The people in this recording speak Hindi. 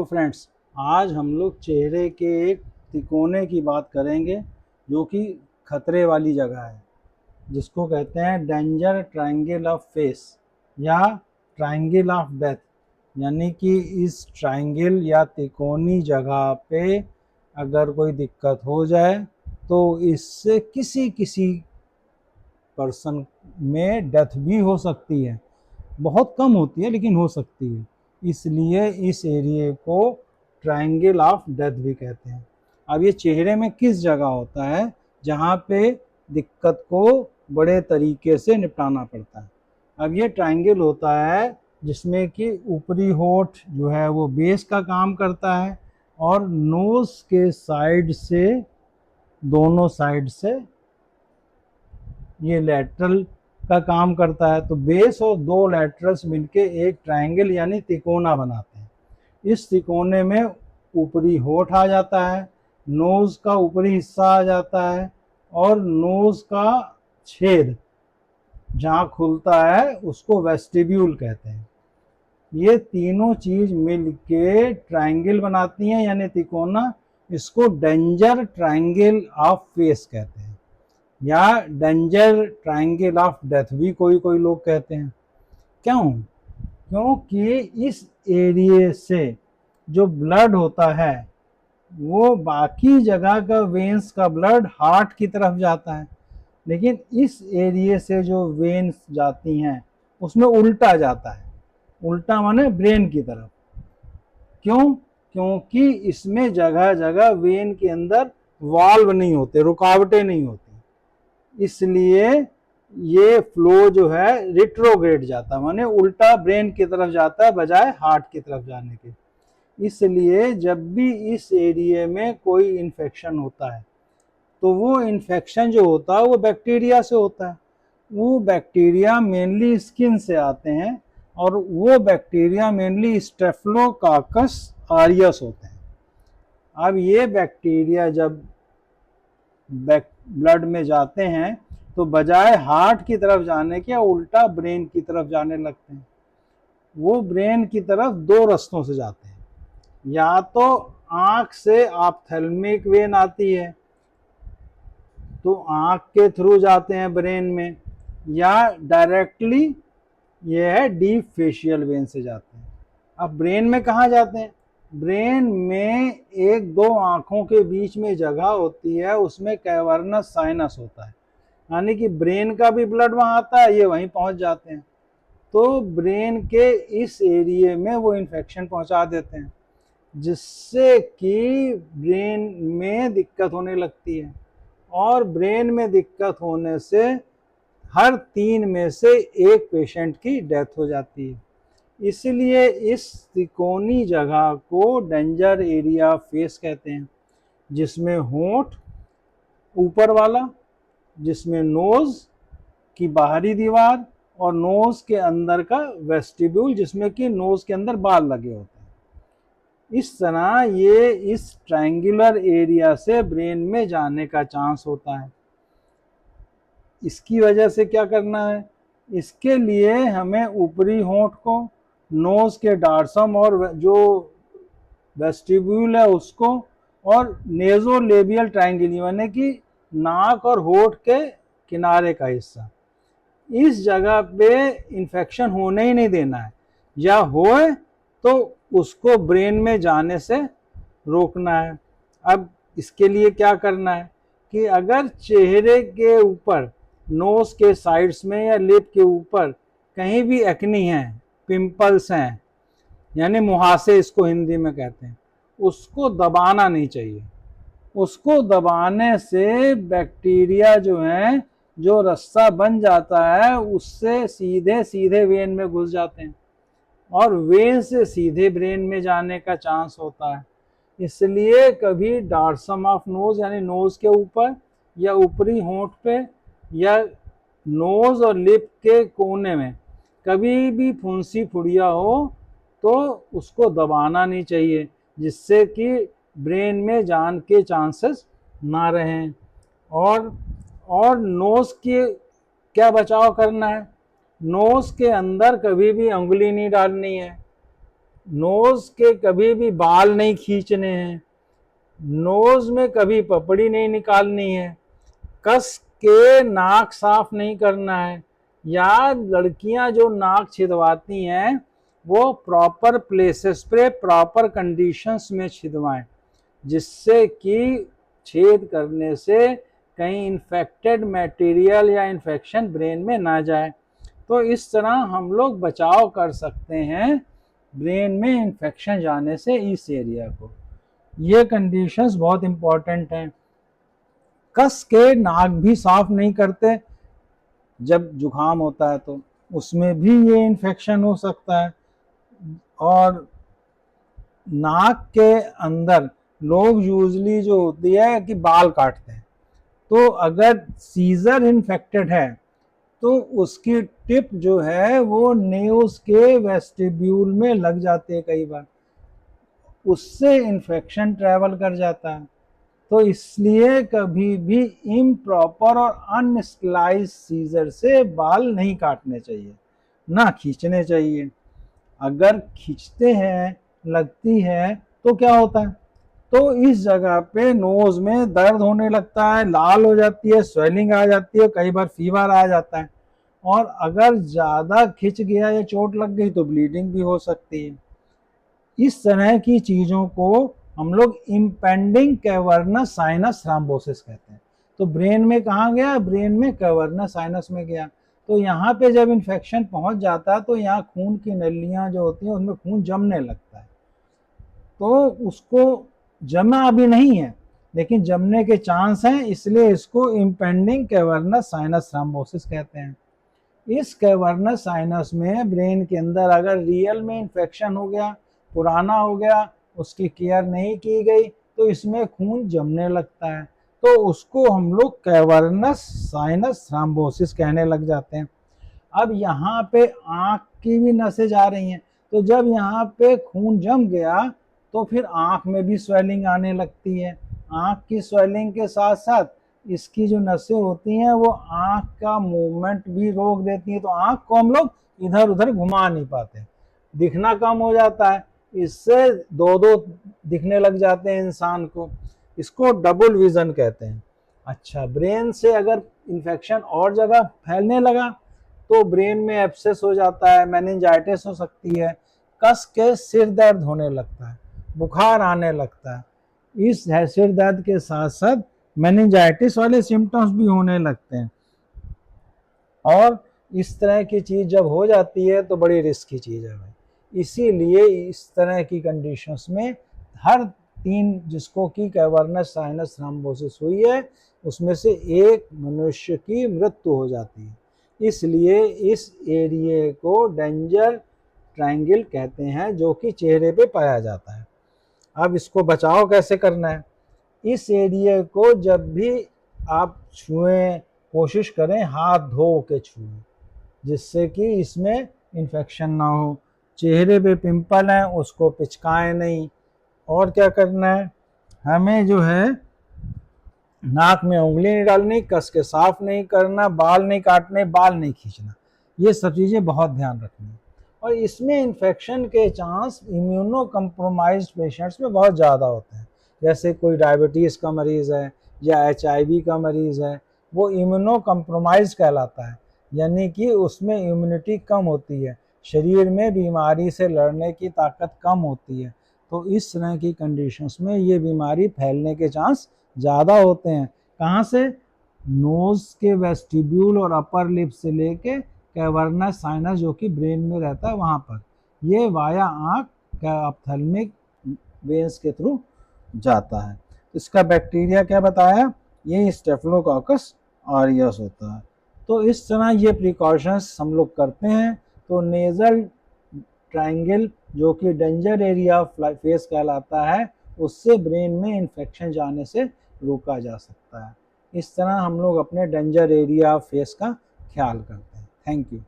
तो फ्रेंड्स, आज हम लोग चेहरे के एक तिकोने की बात करेंगे जो कि खतरे वाली जगह है, जिसको कहते हैं डेंजर ट्रायंगल ऑफ फेस या ट्रायंगल ऑफ डेथ। यानी कि इस ट्रायंगल या तिकोनी जगह पे अगर कोई दिक्कत हो जाए तो इससे किसी किसी पर्सन में डेथ भी हो सकती है। बहुत कम होती है लेकिन हो सकती है। इसलिए इस एरिया को ट्रायंगल ऑफ डेथ भी कहते हैं। अब ये चेहरे में किस जगह होता है जहाँ पे दिक्कत को बड़े तरीके से निपटाना पड़ता है। अब ये ट्रायंगल होता है जिसमें कि ऊपरी होठ जो है वो बेस का काम करता है और नोज के साइड से, दोनों साइड से ये लैटरल का काम करता है। तो बेस और दो लैटरल्स मिलके एक ट्रायंगल यानी तिकोना बनाते हैं। इस तिकोने में ऊपरी होठ आ जाता है, नोज का ऊपरी हिस्सा आ जाता है और नोज का छेद जहाँ खुलता है उसको वेस्टिब्यूल कहते हैं। ये तीनों चीज मिलके ट्रायंगल बनाती हैं यानी तिकोना। इसको डेंजर ट्रायंगल ऑफ फेस कहते हैं या डेंजर ट्रायंगल ऑफ डेथ भी कोई कोई लोग कहते हैं। क्यों? क्योंकि इस एरिया से जो ब्लड होता है वो बाकी जगह का वेन्स का ब्लड हार्ट की तरफ जाता है, लेकिन इस एरिया से जो वेन्स जाती हैं उसमें उल्टा जाता है। उल्टा माने ब्रेन की तरफ। क्यों? क्योंकि इसमें जगह जगह वेन के अंदर वाल्व नहीं होते, रुकावटें नहीं होती, इसलिए ये फ्लो जो है रिट्रोग्रेड जाता है, माने उल्टा ब्रेन की तरफ जाता है बजाय हार्ट की तरफ जाने के। इसलिए जब भी इस एरिया में कोई इन्फेक्शन होता है तो वो इन्फेक्शन जो होता है वो बैक्टीरिया से होता है। वो बैक्टीरिया मेनली स्किन से आते हैं और वो बैक्टीरिया मेनली स्टेफिलोकाकस ऑरियस होते हैं। अब ये बैक्टीरिया जब ब्लड में जाते हैं तो बजाय हार्ट की तरफ जाने के उल्टा ब्रेन की तरफ जाने लगते हैं। वो ब्रेन की तरफ दो रास्तों से जाते हैं, या तो आंख से ऑप्थेल्मिक वेन आती है तो आंख के थ्रू जाते हैं ब्रेन में, या डायरेक्टली ये है डीप फेशियल वेन से जाते हैं। अब ब्रेन में कहाँ जाते हैं? ब्रेन में एक दो आंखों के बीच में जगह होती है, उसमें कैवर्नस साइनस होता है, यानी कि ब्रेन का भी ब्लड वहां आता है, ये वहीं पहुंच जाते हैं। तो ब्रेन के इस एरिया में वो इन्फेक्शन पहुंचा देते हैं जिससे कि ब्रेन में दिक्कत होने लगती है, और ब्रेन में दिक्कत होने से हर 3 में से एक पेशेंट की डेथ हो जाती है। इसलिए इस तिकोनी जगह को डेंजर एरिया फेस कहते हैं, जिसमें होंठ ऊपर वाला, जिसमें नोज की बाहरी दीवार और नोज के अंदर का वेस्टिब्यूल जिसमें कि नोज के अंदर बाल लगे होते हैं। इस तरह ये इस ट्रायंगुलर एरिया से ब्रेन में जाने का चांस होता है। इसकी वजह से क्या करना है? इसके लिए हमें ऊपरी होंठ को, नोज के डार्सम और जो वेस्टिब्यूल है उसको, और नेजोलेबियल ट्रायंगल यानी कि नाक और होठ के किनारे का हिस्सा, इस जगह पे इन्फेक्शन होने ही नहीं देना है, या होए तो उसको ब्रेन में जाने से रोकना है। अब इसके लिए क्या करना है कि अगर चेहरे के ऊपर, नोज के साइड्स में या लिप के ऊपर कहीं भी एक्नी है, पिंपल्स हैं, यानी मुहासे इसको हिंदी में कहते हैं, उसको दबाना नहीं चाहिए। उसको दबाने से बैक्टीरिया जो है, जो रस्सा बन जाता है उससे सीधे सीधे वेन में घुस जाते हैं और वेन से सीधे ब्रेन में जाने का चांस होता है। इसलिए कभी डार्सम ऑफ नोज यानी नोज के ऊपर या ऊपरी होंठ पे या नोज और लिप के कोने में कभी भी फुंसी फुड़िया हो तो उसको दबाना नहीं चाहिए, जिससे कि ब्रेन में जान के चांसेस ना रहें। और नोज के क्या बचाव करना है? नोज के अंदर कभी भी उंगली नहीं डालनी है, नोज के कभी भी बाल नहीं खींचने हैं, नोज में कभी पपड़ी नहीं निकालनी है, कस के नाक साफ नहीं करना है, या लड़कियां जो नाक छिदवाती हैं वो प्रॉपर प्लेसेस पे प्रॉपर कंडीशंस में छिदवाएं, जिससे कि छेद करने से कहीं इन्फेक्टेड मटेरियल या इन्फेक्शन ब्रेन में ना जाए। तो इस तरह हम लोग बचाव कर सकते हैं ब्रेन में इन्फेक्शन जाने से इस एरिया को। ये कंडीशंस बहुत इंपॉर्टेंट हैं। कस के नाक भी साफ नहीं करते, जब जुकाम होता है तो उसमें भी ये इन्फेक्शन हो सकता है। और नाक के अंदर लोग यूजली जो होती है कि बाल काटते हैं, तो अगर सीजर इन्फेक्टेड है तो उसकी टिप जो है वो नेल्स के वेस्टिब्यूल में लग जाती है, कई बार उससे इन्फेक्शन ट्रैवल कर जाता है। तो इसलिए कभी भी इम्प्रॉपर और अनस्लाइज सीजर से बाल नहीं काटने चाहिए, ना खींचने चाहिए। अगर खींचते हैं, लगती है, तो क्या होता है, तो इस जगह पे नोज में दर्द होने लगता है, लाल हो जाती है, स्वेलिंग आ जाती है, कई बार फीवर आ जाता है, और अगर ज़्यादा खिंच गया या चोट लग गई तो ब्लीडिंग भी हो सकती है। इस तरह की चीज़ों को हम लोग इम्पेंडिंग कैवर्नस साइनस थ्रोम्बोसिस कहते हैं। तो ब्रेन में कहाँ गया, ब्रेन में कैवर्नस साइनस में गया। तो यहाँ पे जब इन्फेक्शन पहुंच जाता है तो यहाँ खून की नलियाँ जो होती हैं उनमें खून जमने लगता है। तो उसको जमा अभी नहीं है लेकिन जमने के चांस हैं, इसलिए इसको इम्पेंडिंग कैवर्नस साइनस थ्रोम्बोसिस कहते हैं। इस कैवर्नस साइनस में ब्रेन के अंदर अगर रियल में इन्फेक्शन हो गया, पुराना हो गया, उसकी केयर नहीं की गई तो इसमें खून जमने लगता है, तो उसको हम लोग कैवर्नस साइनस थ्रोम्बोसिस कहने लग जाते हैं। अब यहाँ पे आँख की भी नसें जा रही हैं, तो जब यहाँ पे खून जम गया तो फिर आँख में भी स्वेलिंग आने लगती है। आँख की स्वेलिंग के साथ साथ इसकी जो नसें होती हैं वो आँख का मूवमेंट भी रोक देती हैं, तो आँख को हम लोग इधर उधर घुमा नहीं पाते, दिखना कम हो जाता है, इससे दो दो दिखने लग जाते हैं इंसान को। इसको डबल विजन कहते हैं। अच्छा, ब्रेन से अगर इन्फेक्शन और जगह फैलने लगा तो ब्रेन में एब्सेस हो जाता है, मेनिंजाइटिस हो सकती है, कस के सिर दर्द होने लगता है, बुखार आने लगता है। इस सिर दर्द के साथ साथ मेनिंजाइटिस वाले सिम्टम्स भी होने लगते हैं। और इस तरह की चीज़ जब हो जाती है तो बड़ी रिस्क की चीज़ है भाई। इसीलिए इस तरह की कंडीशंस में हर 3 जिसको कि कैवर्नस साइनस थ्रोम्बोसिस हुई है उसमें से एक मनुष्य की मृत्यु हो जाती है। इसलिए इस एरिया को डेंजर ट्रायंगल कहते हैं, जो कि चेहरे पे पाया जाता है। अब इसको बचाव कैसे करना है, इस एरिया को जब भी आप छुएं कोशिश करें हाथ धो के छुएं, जिससे कि इसमें इन्फेक्शन ना हो। चेहरे पे पिंपल हैं उसको पिचकाएं नहीं। और क्या करना है, हमें जो है नाक में उंगली नहीं डालनी, कस के साफ नहीं करना, बाल नहीं काटने, बाल नहीं खींचना, ये सब चीज़ें बहुत ध्यान रखनी है। और इसमें इन्फेक्शन के चांस इम्यूनो कम्प्रोमाइज्ड पेशेंट्स में बहुत ज़्यादा होते हैं, जैसे कोई डायबिटीज़ का मरीज़ है या HIV का मरीज़ है, वो इम्यूनो कम्प्रोमाइज कहलाता है, यानी कि उसमें इम्यूनिटी कम होती है, शरीर में बीमारी से लड़ने की ताकत कम होती है। तो इस तरह की कंडीशंस में ये बीमारी फैलने के चांस ज़्यादा होते हैं। कहाँ से, नोज के वेस्टिब्यूल और अपर लिप से लेके कैवर्नस साइनस जो कि ब्रेन में रहता है वहाँ पर, ये वाया आँख ऑप्थेल्मिक वेन्स के थ्रू जाता है। इसका बैक्टीरिया क्या बताया, ये स्टेफिलोकोकस ऑरियस होता है। तो इस तरह ये प्रिकॉशंस हम लोग करते हैं तो नेज़ल ट्रायंगल जो कि डेंजर एरिया ऑफ फेस कहलाता है, उससे ब्रेन में इन्फेक्शन जाने से रोका जा सकता है। इस तरह हम लोग अपने डेंजर एरिया ऑफ फेस का ख्याल करते हैं। Thank you.